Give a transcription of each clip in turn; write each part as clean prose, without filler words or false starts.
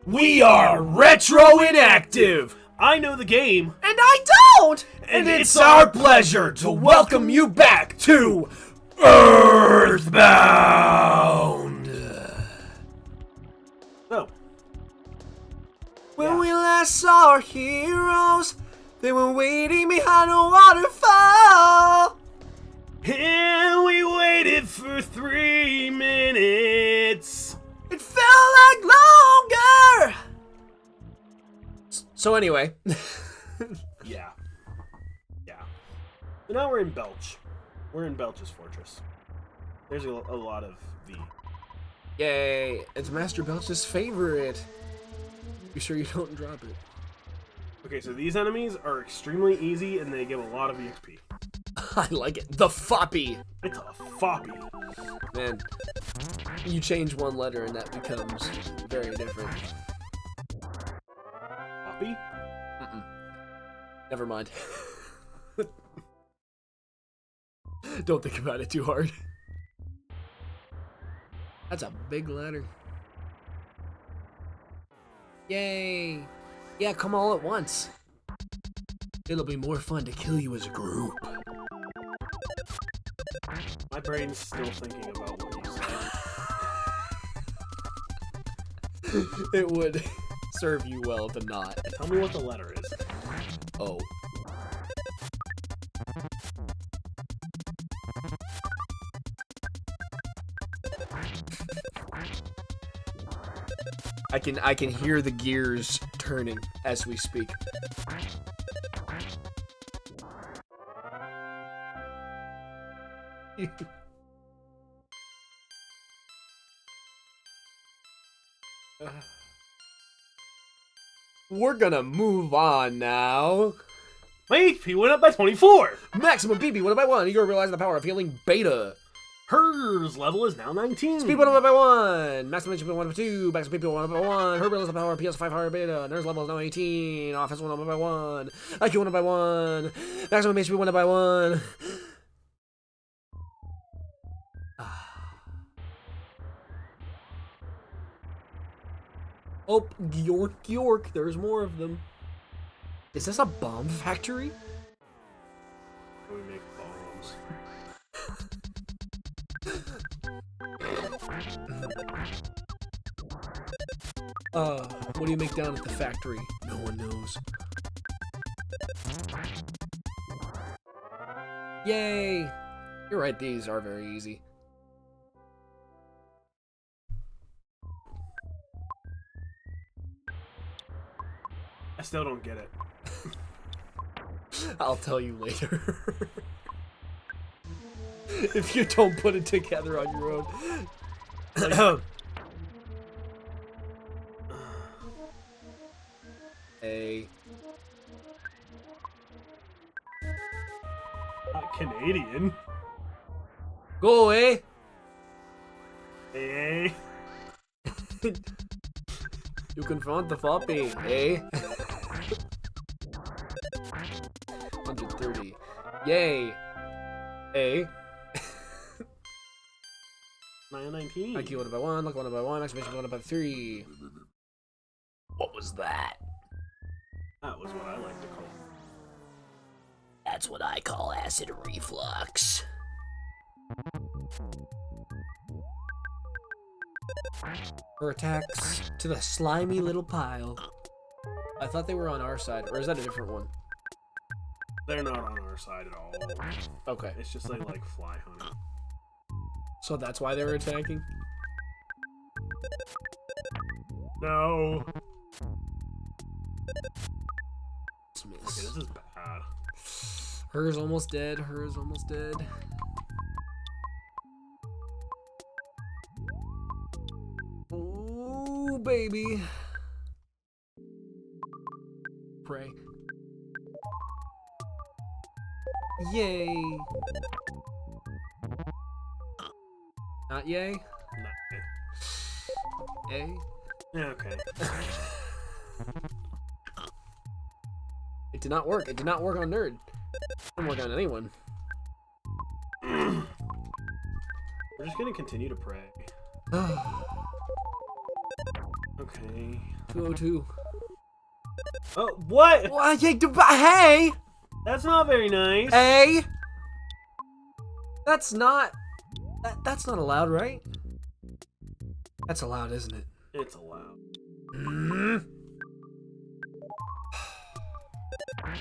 We are retro inactive. I know the game. And I don't! And it's our pleasure to welcome you back to EarthBound. Oh. When we last saw our heroes, they were waiting behind a waterfall. And we waited for 3 minutes. It felt like longer. So anyway. Yeah. So now we're in Belch. We're in Belch's fortress. There's a lot of the... Yay, it's Master Belch's favorite. Be sure you don't drop it. Okay, so these enemies are extremely easy and they give a lot of EXP. I like it. The Foppy. It's a foppy. Man, you change one letter and that becomes very different. Foppy? Never mind. Don't think about it too hard. That's a big letter. Yay! Yeah, come all at once. It'll be more fun to kill you as a group. My brain's still thinking about what you said. It would serve you well to not. Tell me what the letter is. Oh. I can hear the gears turning as we speak. We're gonna move on now. My HP went up by 24! Maximum PP went up by 1. You realize the power of healing beta. Hers level is now 19. Speed went up by 1. Maximum HP went up by 2. Maximum PP went up by 1. Her realizes the power of PS5 higher beta. Nurse level is now 18. Offense went up by 1. IQ went up by 1. Maximum HP went up by 1. Oh, York, there's more of them. Is this a bomb factory? We make bombs. What do you make down at the factory? No one knows. Yay! You're right, these are very easy. I still don't get it. I'll tell you later. If you don't put it together on your own. Like, A. Not Canadian. Go away. Eh? You confront the floppy, eh? 130. Yay. A. 919. IQ 1 by 1, luck 1 by 1, exclamation 1 by 3. What was that? That was what I like to call. That's what I call acid reflux. Her attacks to the slimy little pile. I thought they were on our side, or is that a different one? They're not on our side at all. Okay. It's just like fly honey. So that's why they were attacking? No. Dismiss. Okay, this is bad. Hers almost dead. Hers almost dead. Ooh, baby. Pray. Yay. Not yay? Not A? yeah, okay. It did not work. It did not work on Nerd. It didn't work on anyone. We're just gonna continue to pray. Okay. 202. Oh, what? Well, hey! That's not very nice. Hey! That's not... That's not allowed, right? That's allowed, isn't it? It's allowed.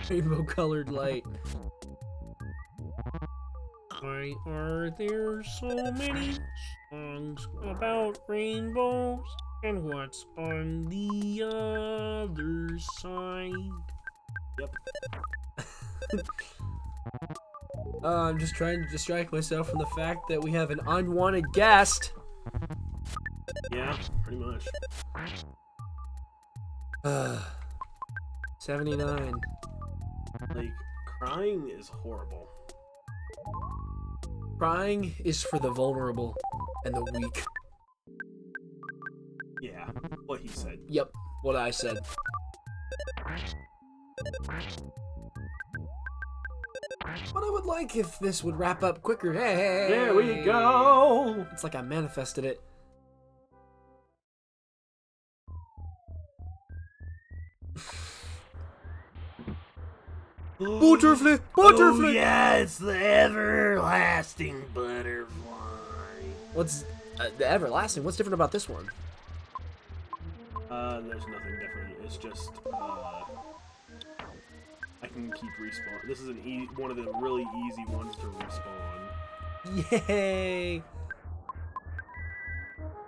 Rainbow-colored light. Why are there so many songs about rainbows? And what's on the other side? Yep. I'm just trying to distract myself from the fact that we have an unwanted guest. Yeah, pretty much. 79. Like, crying is horrible. Crying is for the vulnerable and the weak. Yeah, what he said. Yep, what I said. But I would like if this would wrap up quicker. Hey! There we go! It's like I manifested it. Butterfly! Butterfly! Oh, yeah, it's the everlasting butterfly. What's the everlasting? What's different about this one? There's nothing different. It's just, I can keep respawn. This is one of the really easy ones to respawn. Yay!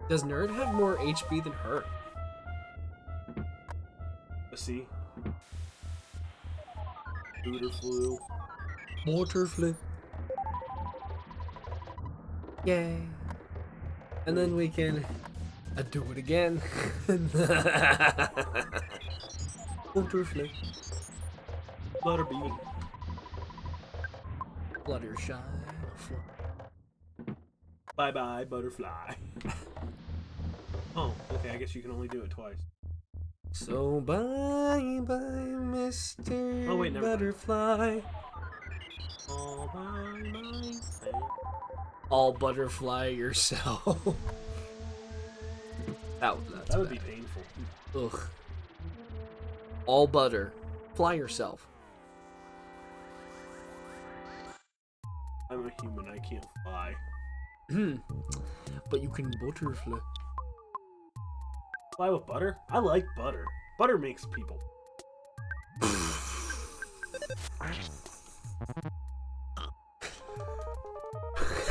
Does Nerd have more HP than her? Let's see. Butterfly. Butterfly. Yay. And then we can do it again. Butterfly. Butterbean. Fluttershy. Bye-bye, butterfly. Oh, okay, I guess you can only do it twice. So bye-bye, Mr. Oh, wait, never mind. Butterfly. All by myself. All butterfly yourself. That's That would bad. be painful. Ugh. All butter. Fly yourself. I'm a human, I can't fly. But you can butterfly. Fly with butter? I like butter. Butter makes people.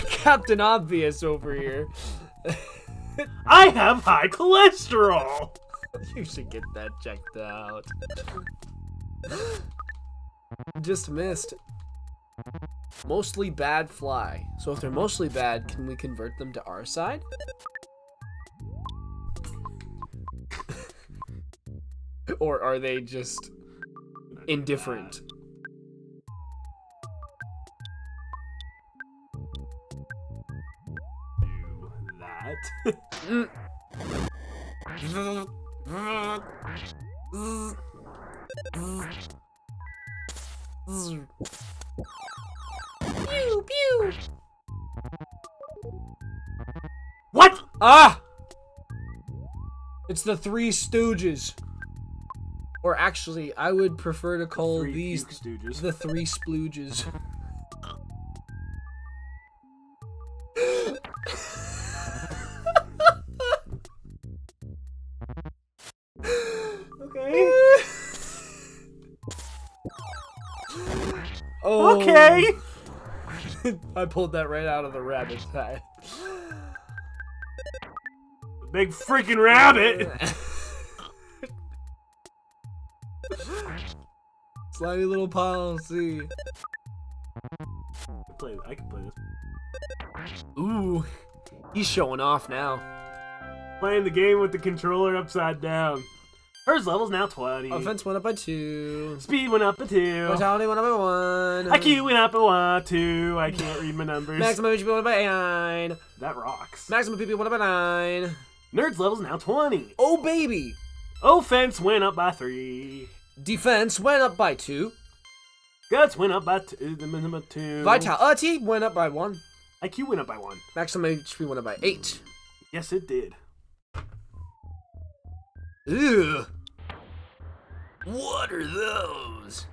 Captain Obvious over here. I have high cholesterol! You should get that checked out. Just missed. Mostly bad fly. So if they're mostly bad, can we convert them to our side? Or are they just indifferent? Do that. Pew pew. What? Ah! It's the Three Stooges. Or actually, I would prefer to call Three these Puke Stooges. the Three Splooges. Okay. Oh. Okay. I pulled that right out of the rabbit's hat. Big freaking rabbit. Slimy little policy. I can play this. Ooh, he's showing off now. Playing the game with the controller upside down. Hers level's now 20. Offense went up by 2. Speed went up by 2. Vitality went up by 1. IQ went up by 2. I can't read my numbers. Maximum HP went up by 9. That rocks. Maximum PP went up by 9. Nerd's level's now 20. Oh baby! Offense went up by 3. Defense went up by 2. Guts went up by 2. Vitality went up by 1. IQ went up by 1. Maximum HP went up by 8. Yes, it did. Ew. What are those?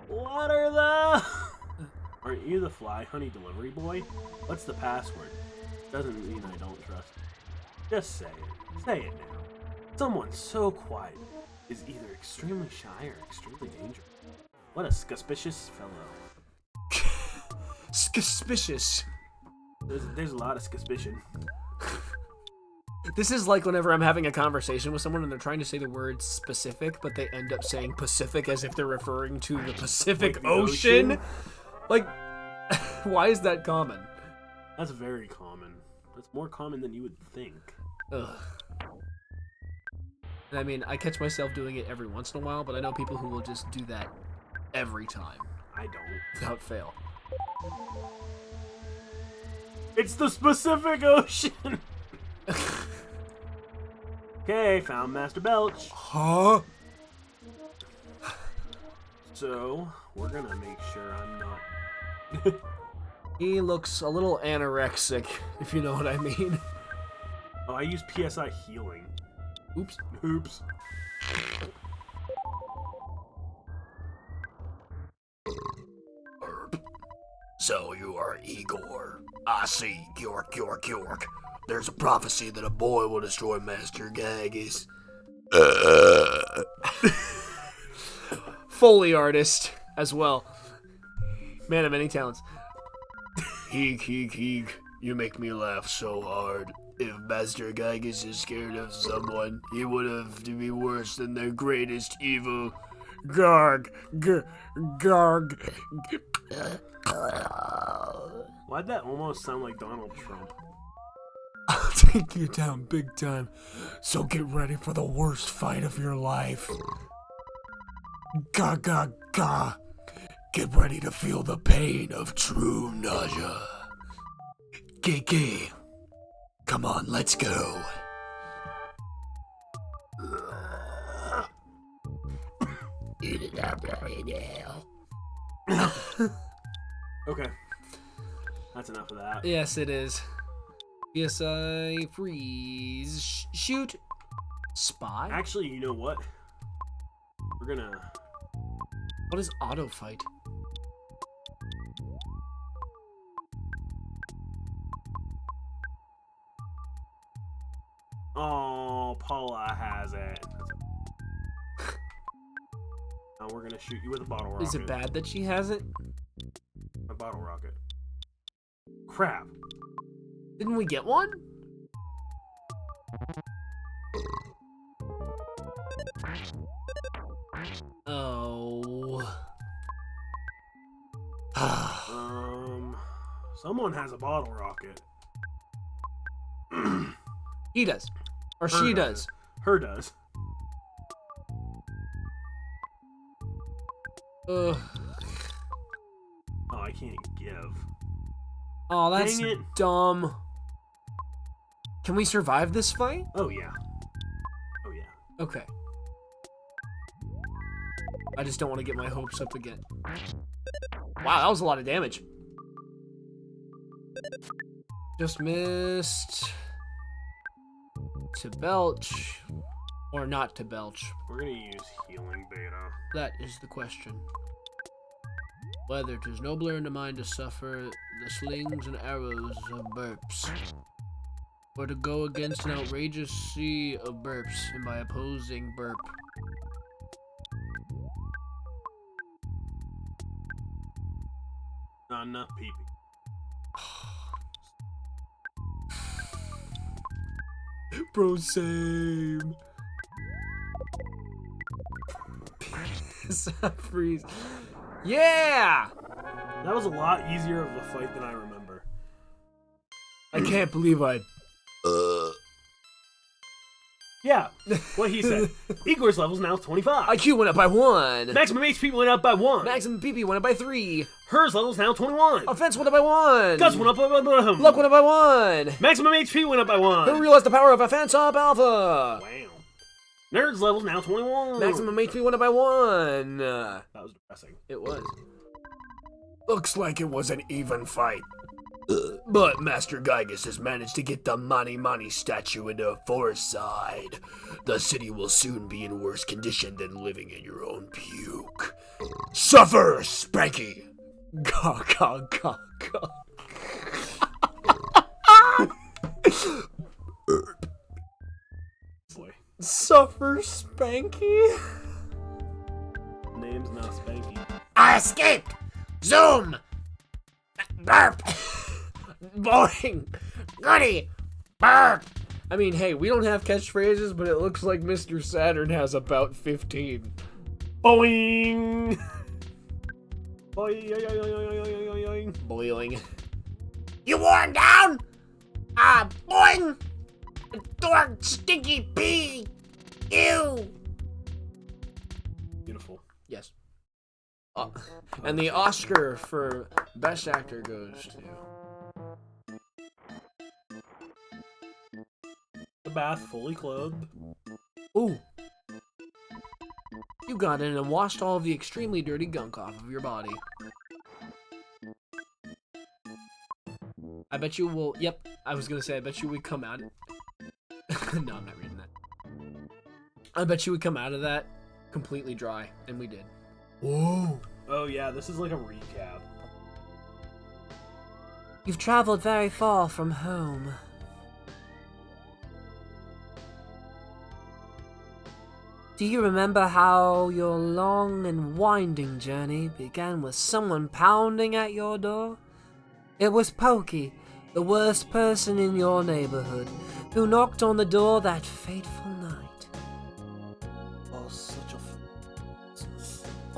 What are the? Aren't you the fly honey delivery boy? What's the password? Doesn't mean I don't trust you. Just say it. Say it now. Someone so quiet is either extremely shy or extremely dangerous. What a suspicious fellow. Suspicious. There's a lot of suspicion. This is like whenever I'm having a conversation with someone and they're trying to say the word specific, but they end up saying Pacific as if they're referring to the Pacific Like the Ocean. ocean? Like, why is that common? That's very common. That's more common than you would think. Ugh. I mean, I catch myself doing it every once in a while, but I know people who will just do that every time. I don't. Without fail. It's the Pacific Ocean! Okay, found Master Belch. Huh? So, we're gonna make sure I'm not... He looks a little anorexic, if you know what I mean. Oh, I use PSI healing. Oops. Oops. So you are Igor. I see. York, York, York. There's a prophecy that a boy will destroy Master Gaggis. Foley artist as well. Man of many talents. Heek, heek, heek. You make me laugh so hard. If Master Gaggis is scared of someone, he would have to be worse than their greatest evil. Garg. Garg. Why'd that almost sound like Donald Trump? I'll take you down big time, so get ready for the worst fight of your life. Ga ga ga. Get ready to feel the pain of true nausea. Kiki. Come on, let's go. Eat it up right now. Okay. That's enough of that. Yes, it is. PSI freeze. Shoot. Spy? Actually, you know what? We're gonna... What is auto fight? Oh, Paula has it. Now we're gonna shoot you with a bottle rocket. Is it bad that she has it? A bottle rocket. Crap. Didn't we get one? Oh. Someone has a bottle rocket. He does. Or she does. Her does. Ugh. Oh, I can't give. Oh, that's Dang it. dumb. Can we survive this fight? Oh, yeah. Oh, yeah. Okay. I just don't want to get my hopes up again. Wow, that was a lot of damage. Just missed. To Belch. Or not to Belch. We're gonna use healing beta. That is the question. Whether 'tis nobler in the mind to suffer the slings and arrows of burps, or to go against an outrageous sea of burps, and by opposing burp. Not enough pee-pee. Bro, same. Freeze. Yeah! That was a lot easier of a fight than I remember. I can't believe I... Yeah, what he said. Igor's level's now 25. IQ went up by 1. Maximum HP went up by 1. Maximum PP went up by 3. Hers level's now 21. Offense went up by 1. Guts went up by 1. Luck went up by 1. Maximum HP went up by 1. Who realized the power of offense up alpha? Wow. Nerd's level's now 21. Maximum HP went up by 1. That was depressing. It was. Looks like it was an even fight. But Master Gygus has managed to get the Mani statue into Forest Side. The city will soon be in worse condition than living in your own puke. Suffer, Spanky! Gah, gah, gah, gah. Boy, Suffer, Spanky? name's not Spanky. I escaped! Zoom! Burp! Boing! Goody! Burp! I mean, hey, we don't have catchphrases, but it looks like Mr. Saturn has about 15. Boing! Boing! Boiling. You worn down? Boing! Dork, stinky pee! Ew! Beautiful. Yes. And the Oscar for Best Actor goes to... The bath fully clothed. Ooh. You got in and washed all of the extremely dirty gunk off of your body. I bet you will... Yep, I was gonna say, I bet you would come out... No, I'm not reading that. I bet you would come out of that completely dry, and we did. Whoa. Oh yeah, this is like a recap. You've traveled very far from home. Do you remember how your long and winding journey began with someone pounding at your door? It was Puke, the worst person in your neighborhood, who knocked on the door that fateful night. Oh, such a...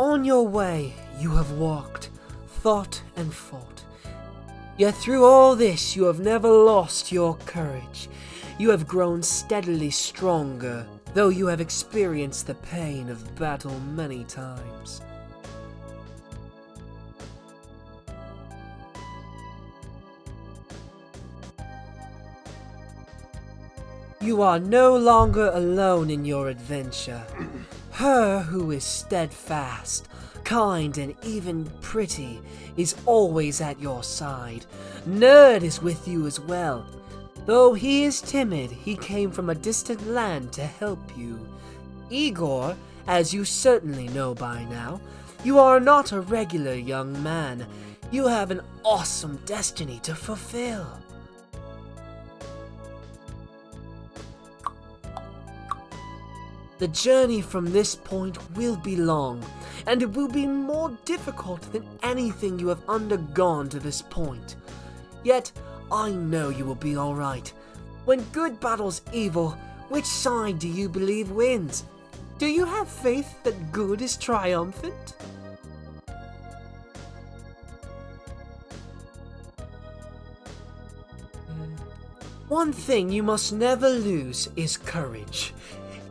On your way, you have walked, thought, and fought. Yet through all this, you have never lost your courage. You have grown steadily stronger, though you have experienced the pain of battle many times. You are no longer alone in your adventure. Her who is steadfast, kind, and even pretty is always at your side. Nerd is with you as well. Though he is timid, he came from a distant land to help you. Igor, as you certainly know by now, you are not a regular young man. You have an awesome destiny to fulfill. The journey from this point will be long, and it will be more difficult than anything you have undergone to this point. Yet, I know you will be alright. When good battles evil, which side do you believe wins? Do you have faith that good is triumphant? One thing you must never lose is courage.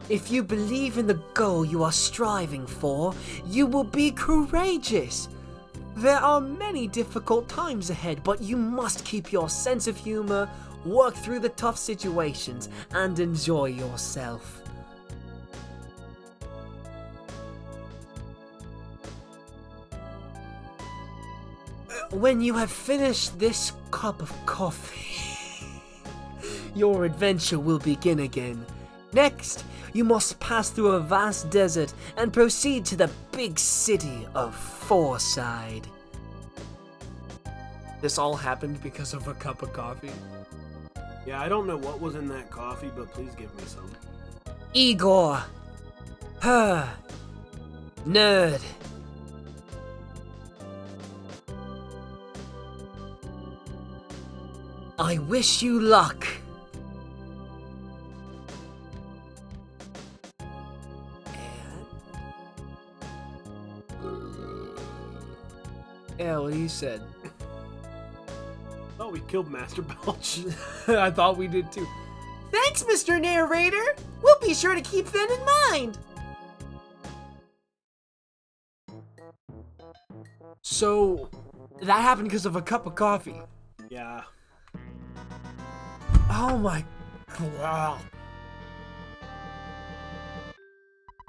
If you believe in the goal you are striving for, you will be courageous. There are many difficult times ahead, but you must keep your sense of humor, work through the tough situations, and enjoy yourself. When you have finished this cup of coffee, your adventure will begin again. Next, you must pass through a vast desert and proceed to the big city of Forside. This all happened because of a cup of coffee? Yeah, I don't know what was in that coffee, but please give me some. Igor. Her. Nerd. I wish you luck. Yeah, what he said. Oh, we killed Master Belch. I thought we did too. Thanks, Mr. Narrator. We'll be sure to keep that in mind. So, that happened because of a cup of coffee. Yeah. Oh my god.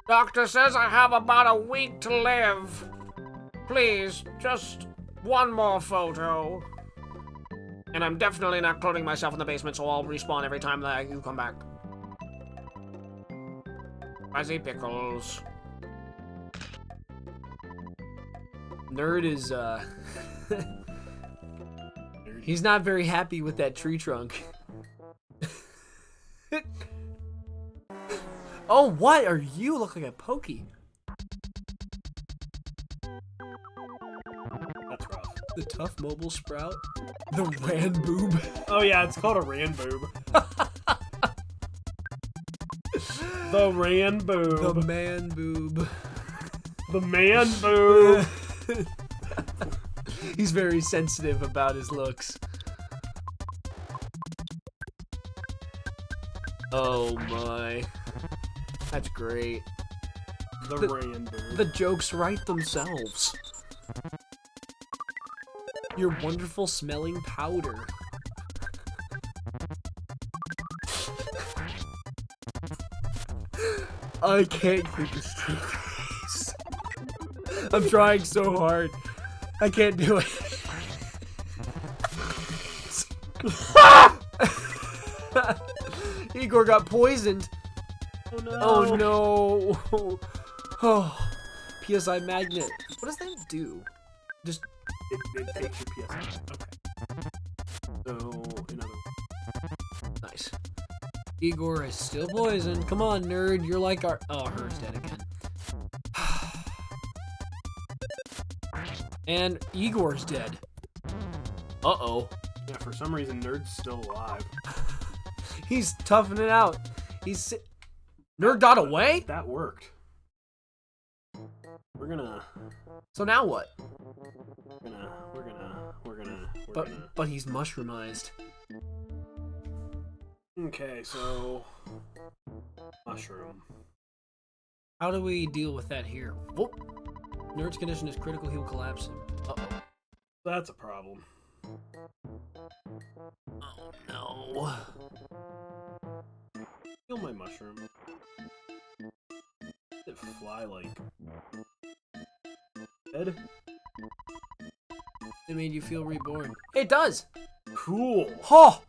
Doctor says I have about a week to live. Please, just one more photo. And I'm definitely not cloning myself in the basement, so I'll respawn every time that you come back. Fuzzy pickles. Nerd is, he's not very happy with that tree trunk. Oh, what are you? Look like a pokey. That's rough. The tough mobile sprout. The ran boob. Oh yeah, it's called a ran boob. The ran boob. The man boob. The man boob. He's very sensitive about his looks. Oh my. That's great. The ran boob. The jokes write themselves. Your wonderful smelling powder. I can't keep a straight face. I'm trying so hard. I can't do it. Igor got poisoned. Oh no. Oh no. Oh, PSI magnet. What does that do? Just It takes your PSI. Okay. So, another. nice. Igor is still poisoned. Come on, nerd. You're like our. Oh, her's dead again. And Igor's dead. Uh-oh. Yeah, for some reason, Nerd's still alive. He's toughing it out. Nerd got away? That worked. We're gonna. So now what? We're gonna. But he's mushroomized. Okay, so. Mushroom. How do we deal with that here? Whoop. Nerd's condition is critical. He will collapse him. Uh-oh. That's a problem. Oh, no. Kill my mushroom. Did it fly like. Dead? It made you feel reborn. It does! Cool! Oh!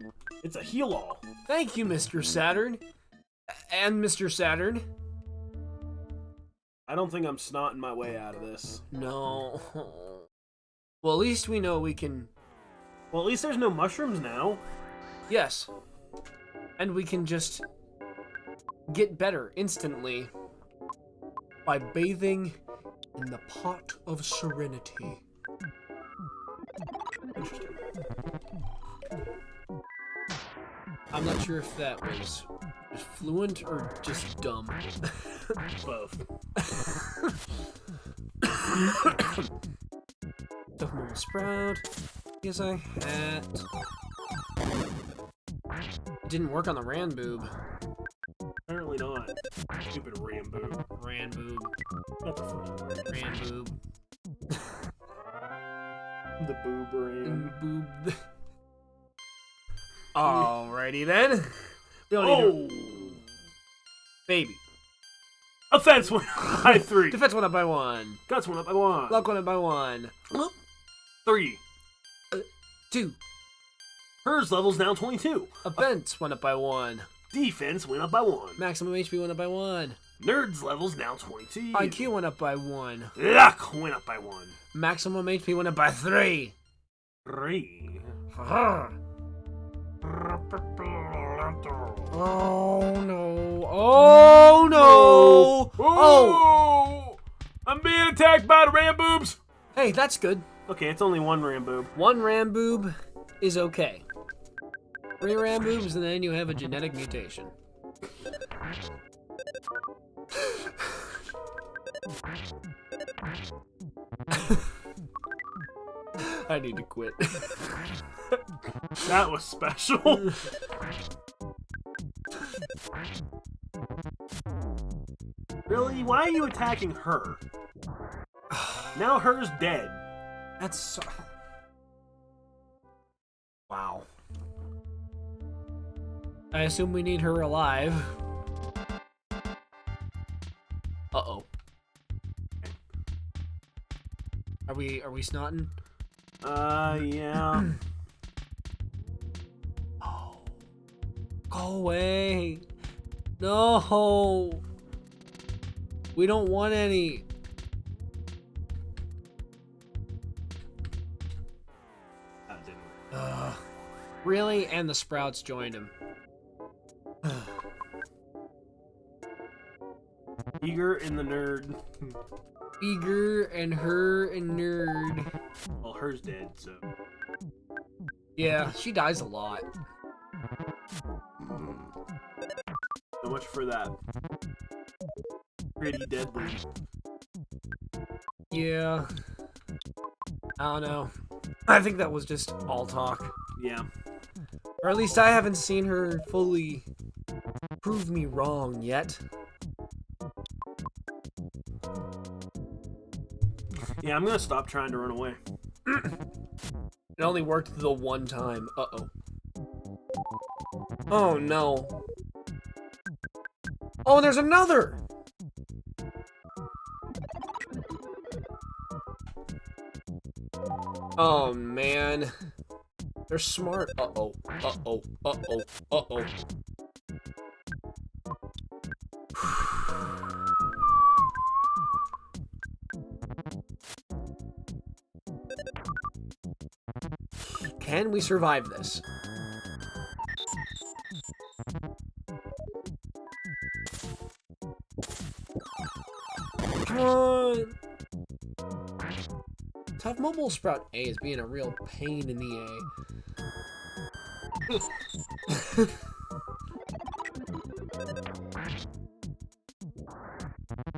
It's a heal-all! Thank you, Mr. Saturn. And Mr. Saturn. I don't think I'm snotting my way out of this. No. Well, at least we know we can... Well, at least there's no mushrooms now. Yes. And we can just get better instantly by bathing in the pot of serenity. Interesting. I'm not sure if that was just fluent or just dumb. Both. Tough mobile sprout. Yes, I had. It didn't work on the ran boob. Apparently not. Stupid ram boob. Ran boob. That's a funny word. Ran boob. The boob ram. Boob. Alrighty then. We don't need to... Baby. Offense went up by 3. Defense went up by 1. Guts went up by 1. Luck went up by 1. 3. 2. Hers level's now 22. Offense went up by 1. Defense went up by 1. Maximum HP went up by 1. Nerd's level's now 22. IQ went up by 1. Luck went up by 1. Maximum HP went up by 3. 3. Oh no. Oh no. Oh. I'm being attacked by the ram boobs. Hey, that's good. Okay, it's only one ram boob. 1 ram boob is okay. 3 ram boobs and then you have a genetic mutation. I need to quit. That was special. Really? Why are you attacking her? Now her's dead. That's so... Wow. I assume we need her alive. Uh-oh. Are we snotting? Yeah. Go away. No. We don't want any. That didn't work. Really? And the sprouts joined him. Eager and the nerd. Eager and her and nerd. Well, her's dead, so. Yeah, she dies a lot. So much for that. Pretty deadly. Yeah. I don't know. I think that was just all talk. Yeah. Or at least I haven't seen her fully prove me wrong yet. Yeah, I'm gonna stop trying to run away. It only worked the one time. Uh-oh. Oh, no. Oh, there's another! Oh, man. They're smart. Uh-oh. Uh-oh. Uh-oh. Uh-oh. Can we survive this? Come on! Tough Mobile Sprout A is being a real pain in the A.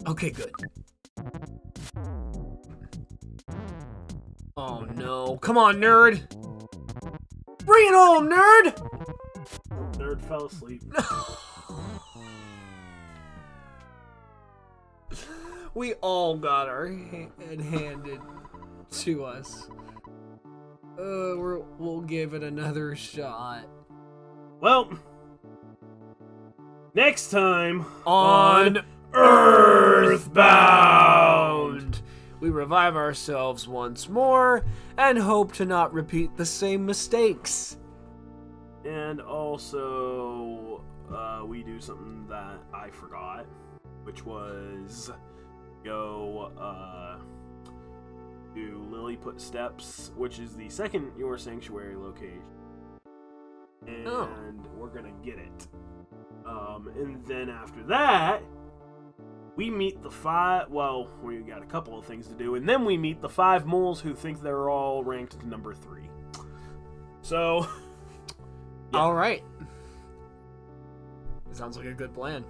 Okay, good. Oh no. Come on, nerd! Bring it home, nerd! Nerd fell asleep. We all got our head handed to us. We'll give it another shot. Well, next time On EarthBound, we revive ourselves once more and hope to not repeat the same mistakes. And also, we do something that I forgot, which was go to Lilliput Steps, which is the second Your Sanctuary location. And we're gonna get it. And then after that, we meet the well, we got a couple of things to do, and then we meet the 5 moles who think they're all ranked number 3. So, yeah. All right. Sounds like a good plan.